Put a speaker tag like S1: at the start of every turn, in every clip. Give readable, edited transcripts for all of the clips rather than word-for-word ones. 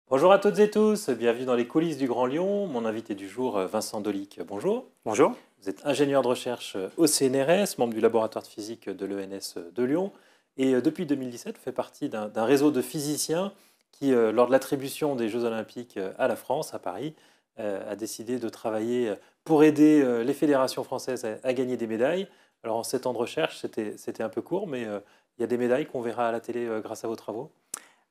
S1: Bonjour à toutes et tous, bienvenue dans les coulisses du Grand Lyon. Mon invité du jour, Vincent Dolic. Bonjour.
S2: Bonjour.
S1: Vous êtes ingénieur de recherche au CNRS, membre du laboratoire de physique de l'ENS de Lyon. Et depuis 2017, vous faites partie d'un réseau de physiciens qui, lors de l'attribution des Jeux Olympiques à la France, à Paris, a décidé de travailler pour aider les fédérations françaises à gagner des médailles. Alors en 7 ans de recherche, c'était un peu court, mais il y a des médailles qu'on verra à la télé grâce à vos travaux.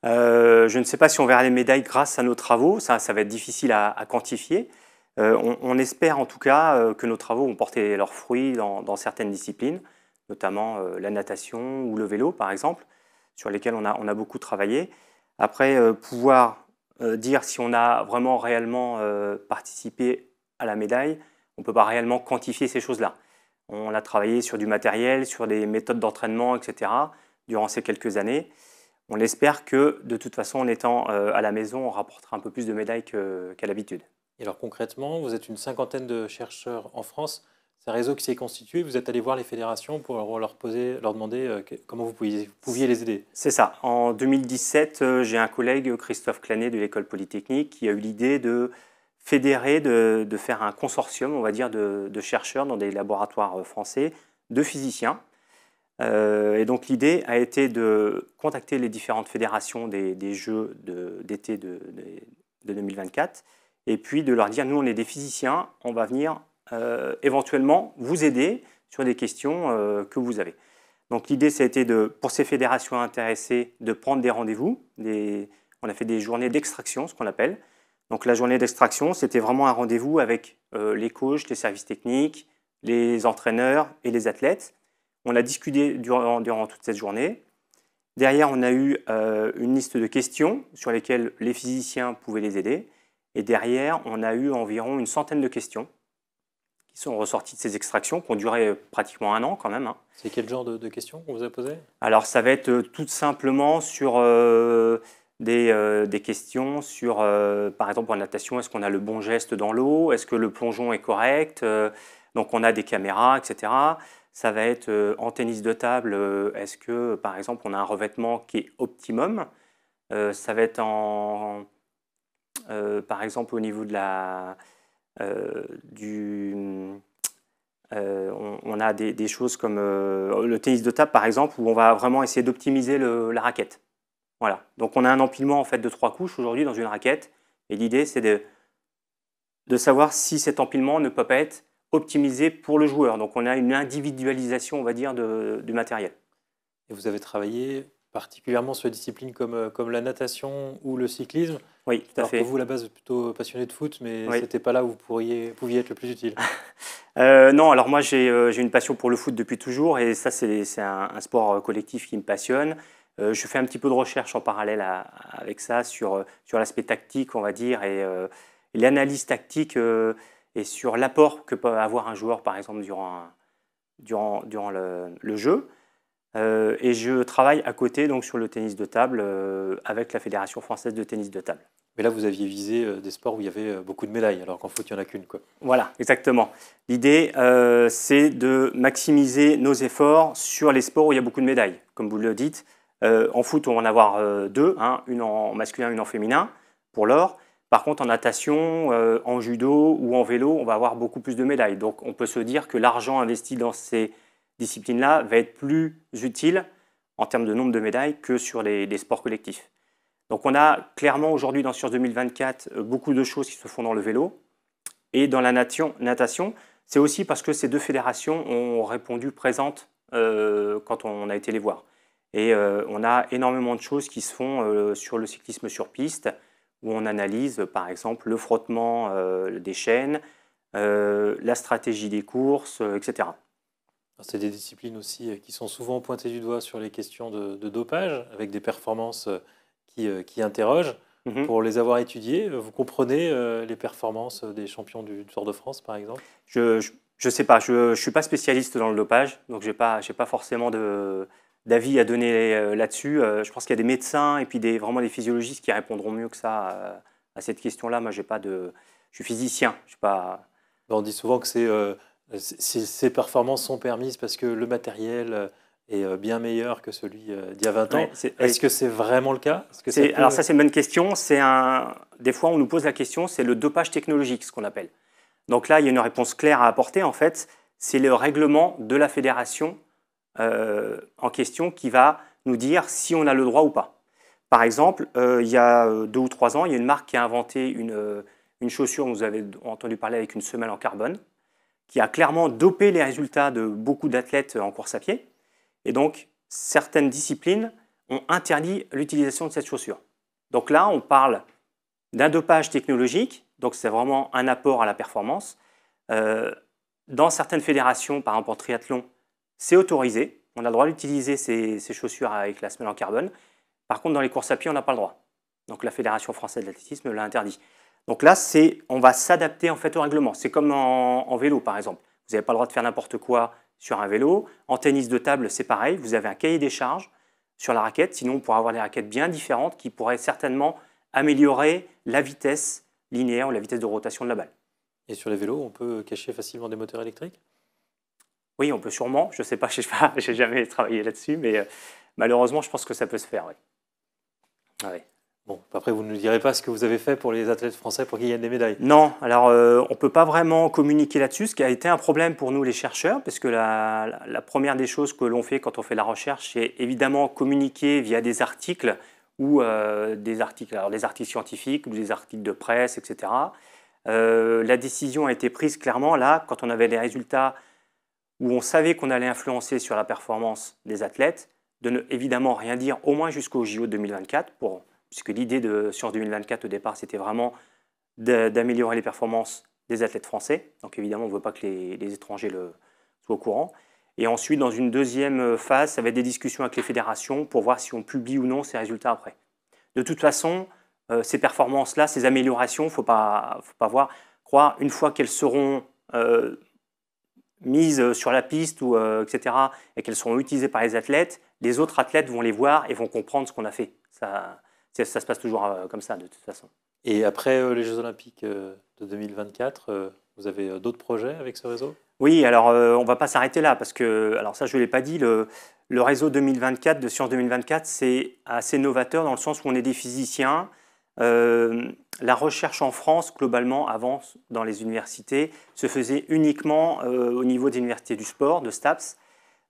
S2: Je ne sais pas si on verra les médailles grâce à nos travaux, ça va être difficile à quantifier. On espère en tout cas que nos travaux vont porter leurs fruits dans certaines disciplines, notamment la natation ou le vélo par exemple, sur lesquels on a beaucoup travaillé. Après, pouvoir dire si on a vraiment réellement participé à la médaille, on ne peut pas réellement quantifier ces choses-là. On a travaillé sur du matériel, sur des méthodes d'entraînement, etc. durant ces quelques années. On espère que, de toute façon, en étant à la maison, on rapportera un peu plus de médailles qu'à l'habitude.
S1: Et alors concrètement, vous êtes une cinquantaine de chercheurs en France. C'est un réseau qui s'est constitué. Vous êtes allé voir les fédérations pour leur demander comment vous pouviez les aider.
S2: C'est ça. En 2017, j'ai un collègue, Christophe Clanet, de l'École Polytechnique, qui a eu l'idée de fédérer, de faire un consortium, on va dire, de chercheurs dans des laboratoires français, de physiciens. Et donc l'idée a été de contacter les différentes fédérations des Jeux d'été de 2024 et puis de leur dire, nous on est des physiciens, on va venir éventuellement vous aider sur des questions que vous avez. Donc l'idée ça a été pour ces fédérations intéressées de prendre des rendez-vous, on a fait des journées d'extraction, ce qu'on appelle. Donc la journée d'extraction, c'était vraiment un rendez-vous avec les coachs, les services techniques, les entraîneurs et les athlètes. On a discuté durant toute cette journée. Derrière, on a eu une liste de questions sur lesquelles les physiciens pouvaient les aider. Et derrière, on a eu environ une centaine de questions qui sont ressorties de ces extractions, qui ont duré pratiquement un an quand même.
S1: C'est quel genre de questions qu'on vous a posées?
S2: Alors, ça va être tout simplement sur des questions sur, par exemple, en natation, est-ce qu'on a le bon geste dans l'eau? Est-ce que le plongeon est correct? Donc, on a des caméras, etc. Ça va être en tennis de table, est-ce que, par exemple, on a un revêtement qui est optimum? Ça va être par exemple, au niveau de on a des choses comme le tennis de table, par exemple, où on va vraiment essayer d'optimiser la raquette. Voilà. Donc, on a un empilement en fait, de 3 couches aujourd'hui dans une raquette. Et l'idée, c'est de savoir si cet empilement ne peut pas être optimisé pour le joueur. Donc, on a une individualisation, on va dire, du matériel.
S1: Et vous avez travaillé particulièrement sur des disciplines comme la natation ou le cyclisme.
S2: Oui, tout à
S1: Alors que
S2: fait.
S1: vous, à la base, vous êtes plutôt passionné de foot, mais
S2: Oui.
S1: c'était pas là où vous pouviez être le plus utile.
S2: Non, alors moi j'ai une passion pour le foot depuis toujours et ça c'est un sport collectif qui me passionne. Je fais un petit peu de recherche en parallèle avec ça sur l'aspect tactique, on va dire, et l'analyse tactique et sur l'apport que peut avoir un joueur, par exemple, durant le jeu. Et je travaille à côté donc, sur le tennis de table avec la Fédération française de tennis de table.
S1: Mais là, vous aviez visé des sports où il y avait beaucoup de médailles, alors qu'en foot, il n'y en a qu'une, quoi.
S2: Voilà, exactement. L'idée, c'est de maximiser nos efforts sur les sports où il y a beaucoup de médailles. Comme vous le dites, en foot, on va en avoir deux, hein, une en masculin, une en féminin, pour l'or. Par contre, en natation, en judo ou en vélo, on va avoir beaucoup plus de médailles. Donc, on peut se dire que l'argent investi dans ces disciplines-là va être plus utile en termes de nombre de médailles que sur les sports collectifs. Donc, on a clairement aujourd'hui dans Sciences 2024 beaucoup de choses qui se font dans le vélo. Et dans la natation, c'est aussi parce que ces deux fédérations ont répondu présentes quand on a été les voir. Et on a énormément de choses qui se font sur le cyclisme sur piste, où on analyse par exemple le frottement des chaînes, la stratégie des courses, etc.
S1: C'est des disciplines aussi qui sont souvent pointées du doigt sur les questions de dopage, avec des performances qui interrogent.
S2: Mhm.
S1: Pour les avoir étudiées, vous comprenez les performances des champions du Tour de France, par exemple?
S2: Je sais pas, je suis pas spécialiste dans le dopage, donc j'ai pas forcément d'avis à donner là-dessus. Je pense qu'il y a des médecins et puis vraiment des physiologistes qui répondront mieux que ça à cette question-là. Moi, j'ai pas de, je suis physicien, je suis pas.
S1: On dit souvent que ces performances sont permises parce que le matériel est bien meilleur que celui d'il y a 20 ans.
S2: Ouais,
S1: Est-ce que c'est vraiment le cas?
S2: Alors ça, c'est une bonne question. Des fois, on nous pose la question, c'est le dopage technologique, ce qu'on appelle. Donc là, il y a une réponse claire à apporter. En fait, c'est le règlement de la fédération en question qui va nous dire si on a le droit ou pas. Par exemple, il y a 2 ou 3 ans, il y a une marque qui a inventé une chaussure, vous avez entendu parler, avec une semelle en carbone, qui a clairement dopé les résultats de beaucoup d'athlètes en course à pied. Et donc, certaines disciplines ont interdit l'utilisation de cette chaussure. Donc là, on parle d'un dopage technologique, donc c'est vraiment un apport à la performance. Dans certaines fédérations, par exemple en triathlon, c'est autorisé. On a le droit d'utiliser ces chaussures avec la semelle en carbone. Par contre, dans les courses à pied, on n'a pas le droit. Donc la Fédération française d'athlétisme l'a interdit. Donc là, on va s'adapter en fait au règlement. C'est comme en vélo, par exemple. Vous n'avez pas le droit de faire n'importe quoi sur un vélo. En tennis de table, c'est pareil. Vous avez un cahier des charges sur la raquette. Sinon, on pourrait avoir des raquettes bien différentes qui pourraient certainement améliorer la vitesse linéaire ou la vitesse de rotation de la balle.
S1: Et sur les vélos, on peut cacher facilement des moteurs électriques?
S2: Oui, on peut sûrement. Je ne sais pas, je n'ai jamais travaillé là-dessus, mais malheureusement, je pense que ça peut se faire. Oui. Ah oui.
S1: Bon, après, vous ne nous direz pas ce que vous avez fait pour les athlètes français pour qu'ils gagnent des médailles.
S2: Non, alors on ne peut pas vraiment communiquer là-dessus, ce qui a été un problème pour nous les chercheurs, parce que la première des choses que l'on fait quand on fait la recherche, c'est évidemment communiquer via des articles ou des articles scientifiques ou des articles de presse, etc. La décision a été prise clairement là, quand on avait des résultats où on savait qu'on allait influencer sur la performance des athlètes, de ne évidemment rien dire au moins jusqu'au JO 2024, puisque l'idée de Sciences 2024 au départ, c'était vraiment d'améliorer les performances des athlètes français. Donc évidemment, on ne veut pas que les étrangers soient au courant. Et ensuite, dans une deuxième phase, ça va être des discussions avec les fédérations pour voir si on publie ou non ces résultats après. De toute façon, ces performances-là, ces améliorations, il ne faut pas croire, une fois qu'elles seront mises sur la piste, etc., et qu'elles seront utilisées par les athlètes, les autres athlètes vont les voir et vont comprendre ce qu'on a fait. Ça se passe toujours comme ça, de toute façon.
S1: Et après les Jeux Olympiques de 2024, vous avez d'autres projets avec ce réseau?
S2: Oui, alors on ne va pas s'arrêter là, parce que, alors ça je ne l'ai pas dit, le réseau 2024 de Sciences 2024, c'est assez novateur dans le sens où on est des physiciens. La recherche en France, globalement, avant, dans les universités, se faisait uniquement au niveau des universités du sport, de STAPS,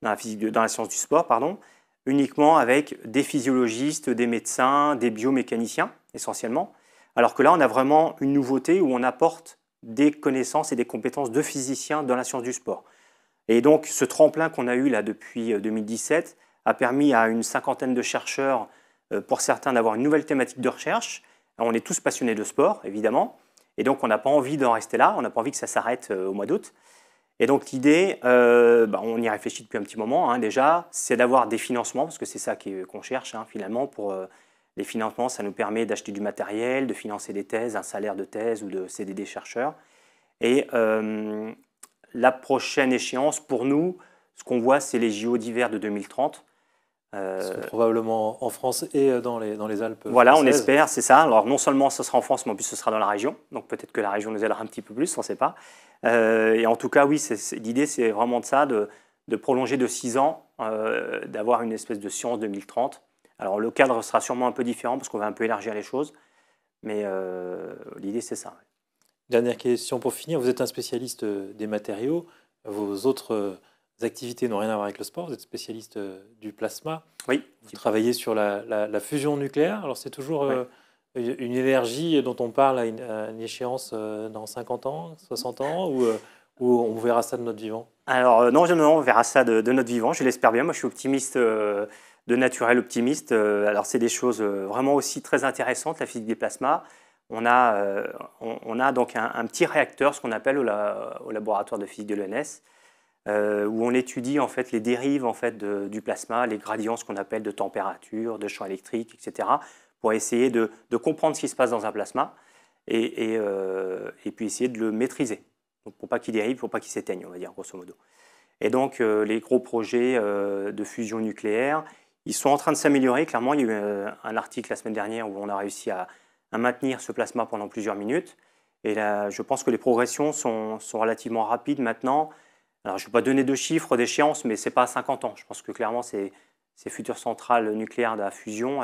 S2: dans la science du sport, pardon, uniquement avec des physiologistes, des médecins, des biomécaniciens, essentiellement. Alors que là, on a vraiment une nouveauté où on apporte des connaissances et des compétences de physiciens dans la science du sport. Et donc, ce tremplin qu'on a eu là depuis 2017 a permis à une cinquantaine de chercheurs, pour certains, d'avoir une nouvelle thématique de recherche. On est tous passionnés de sport, évidemment, et donc on n'a pas envie d'en rester là, on n'a pas envie que ça s'arrête au mois d'août. Et donc l'idée, on y réfléchit depuis un petit moment déjà, c'est d'avoir des financements, parce que c'est ça qu'on cherche finalement. Pour les financements, ça nous permet d'acheter du matériel, de financer des thèses, un salaire de thèse ou de CDD chercheurs. Et la prochaine échéance pour nous, ce qu'on voit, c'est les JO d'hiver de 2030.
S1: Probablement en France et dans les Alpes.
S2: Voilà,
S1: françaises.
S2: on espère, c'est ça. Alors non seulement ce sera en France, mais en plus ce sera dans la région. Donc peut-être que la région nous aidera un petit peu plus, on ne sait pas. Et en tout cas, oui, l'idée c'est vraiment de ça, de prolonger de 6 ans, d'avoir une espèce de science 2030. Alors le cadre sera sûrement un peu différent parce qu'on va un peu élargir les choses, mais l'idée c'est ça.
S1: Dernière question pour finir, vous êtes un spécialiste des matériaux, vos autres activités n'ont rien à voir avec le sport, vous êtes spécialiste du plasma.
S2: Oui.
S1: Vous travaillez sur la fusion nucléaire, alors c'est toujours
S2: oui.
S1: Une énergie dont on parle à une échéance dans 50 ans, 60 ans, ou on verra ça de notre vivant?
S2: Alors non, on verra ça de notre vivant, je l'espère bien. Moi je suis optimiste, de naturel optimiste. Alors c'est des choses vraiment aussi très intéressantes, la physique des plasmas. On a donc un petit réacteur, ce qu'on appelle au laboratoire de physique de l'ENS, où on étudie en fait les dérives en fait du plasma, les gradients, ce qu'on appelle de température, de champ électrique, etc., pour essayer de comprendre ce qui se passe dans un plasma et puis essayer de le maîtriser, donc pour pas qu'il dérive, pour pas qu'il s'éteigne, on va dire grosso modo. Et donc les gros projets de fusion nucléaire, ils sont en train de s'améliorer. Clairement, il y a eu un article la semaine dernière où on a réussi à maintenir ce plasma pendant plusieurs minutes. Et là, je pense que les progressions sont relativement rapides maintenant. Alors, je ne vais pas donner de chiffres d'échéance, mais ce n'est pas à 50 ans. Je pense que clairement, ces futures centrales nucléaires à fusion,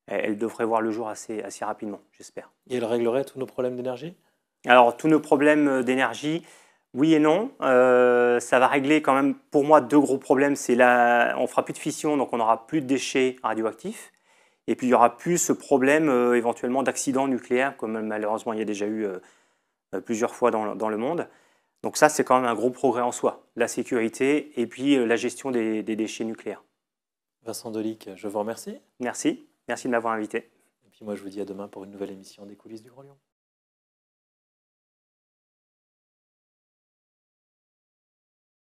S2: elles devraient voir le jour assez rapidement, j'espère.
S1: Et elle réglerait tous nos problèmes d'énergie?
S2: Alors, tous nos problèmes d'énergie, oui et non. Ça va régler quand même, pour moi, deux gros problèmes. On ne fera plus de fission, donc on n'aura plus de déchets radioactifs. Et puis, il n'y aura plus ce problème éventuellement d'accident nucléaire, comme malheureusement il y a déjà eu plusieurs fois dans le monde. Donc ça, c'est quand même un gros progrès en soi, la sécurité et puis la gestion des déchets nucléaires.
S1: Vincent Delic, je vous remercie.
S2: Merci de m'avoir invité.
S1: Et puis moi, je vous dis à demain pour une nouvelle émission des coulisses du Grand Lyon.